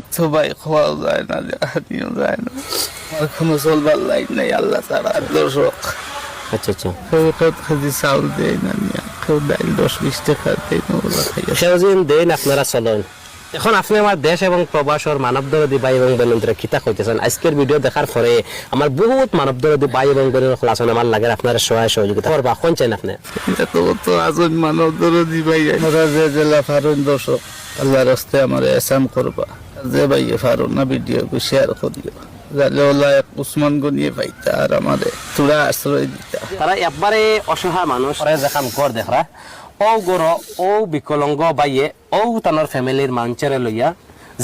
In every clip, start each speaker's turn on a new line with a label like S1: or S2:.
S1: সুখ তো ভাই খাওয়াও যায় না, নিয়েও যায় না। আমার কোনো চলবার লাইন নাই আল্লাহ ছাড়া। দর্শক
S2: আচ্ছা আচ্ছা,
S1: কেউ কেজি চাউল দেয় না, নিয়ে কেউ ডাইল 10-20 টাকা দেয় না, ওগুলো খাইয়া
S2: সেদিন দেন আপনারা চলেন। এখন আপনি আমার দেশ এবং প্রবাসর মানবদরদী ভাই এবং বোনেরা কিতা কইতেছেন আজকের ভিডিও দেখার পরে আমার বহুত মানবদরদী ভাই এবং বোনের খোলাসন আমার লাগে আপনারা সহায় সহযোগিতা করবা। কোন চান আপনি?
S1: এটা তো আজম মানব দরদি ভাই, আমরা যে জেলা ফারুন দর্শক আল্লাহর রাস্তায় আমার এসাম করবা, যে ভাই ফারুন না ভিডিও শেয়ার করিও, যালে ওলা এক উসমান গনিয়ে পাইতা আর আমারে তুরা আশ্রয় দিতা।
S2: তারা একবারে অসহায় মানুষ যেখান ঘর দেখরা ও গর ও বিকলঙ্গ বাইয়ে ও তানোর ফ্যামিলির মানুষের লইয়া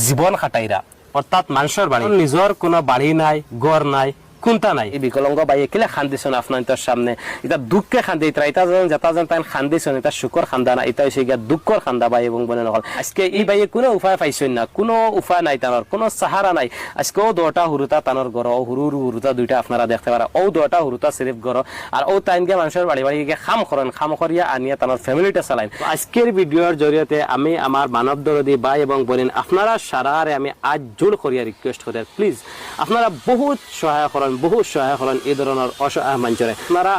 S2: জীবন খাটাইরা, অর্থাৎ মানুষের বাড়ি নিজের কোনো বাড়ি নাই, ঘর নাই, কোনটা নাই। এই বিকলঙ্গ বাইয়ে কিলা খান্দিছেন আপনার সামনে, এটা দুঃখে খান্দি, এটা যেন তাই খান্দিছেন, এটা সুখর খান্দা না, এটা হচ্ছে গিয়া দুঃখর খান্দা ভাই এবং বোনের নকল। আজকে এই বাইয়ে কোনো উপায় পাইছেন না, কোনো উপায় নাই, তানোর কোনো সাহারা নাই। আজকে ও 2টা হুরুতা তানোর ঘর, ও হুরুতা 2টা আপনারা দেখতে পারা, ও 2টা হুরুতা সিরিফ ঘর, আর ও তাইন গিয়ে মানুষের বাড়ি বাড়ি গিয়ে খাম করিয়া আনিয়া তানোর ফ্যামিলিটা চালাইন। আজকের ভিডিওর জরিয়তে আমি আমার মানব দরদি ভাই এবং বোন আপনারা সারারে আমি আজ জোর করিয়া রিকোয়েস্ট করি, প্লিজ আপনারা বহুত সহায় করেন, বহুত সহায় করেন এই ধরনের অসহায় মানুষের।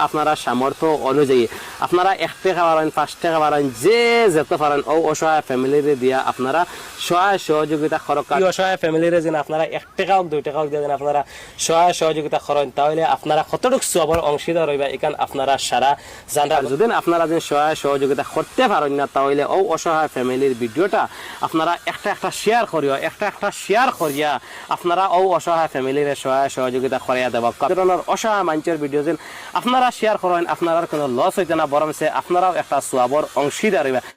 S2: আপনারা সামর্থ্য অনুযায়ী আপনারা 1 টাকা পারেন, 5 টাকা পারেন, যে যেতে পারেন ও অসহায় ফ্যামিলিরে দিয়া আপনারা সহায় সহযোগিতা করেন। অসহায় ফ্যামিলিরে যেন আপনারা 1 টাকা হোক 2 টাকা হোক দিয়ে আপনারা সহায় সহযোগিতা করেন, তাহলে আপনারা কতটুকু সবর অংশীদার রইবা এখান আপনারা সারা জানরা। যদি আপনারা যেন সহায় সহযোগিতা করতে পারেন না, তাহলে ও অসহায় ফ্যামিলির ভিডিওটা আপনারা একটা শেয়ার করিও, একটা শেয়ার করিয়া আপনারা ও অসহায় ফ্যামিলির সহায় সহযোগিতা করিয়া দেব। ধরনের অসহায় মানুষের ভিডিও যেন আপনারা শেয়ার করেন, আপনারা কোনো লস হইতে না, বরং আপনারাও একটা সওয়াবের অংশীদার হইবা।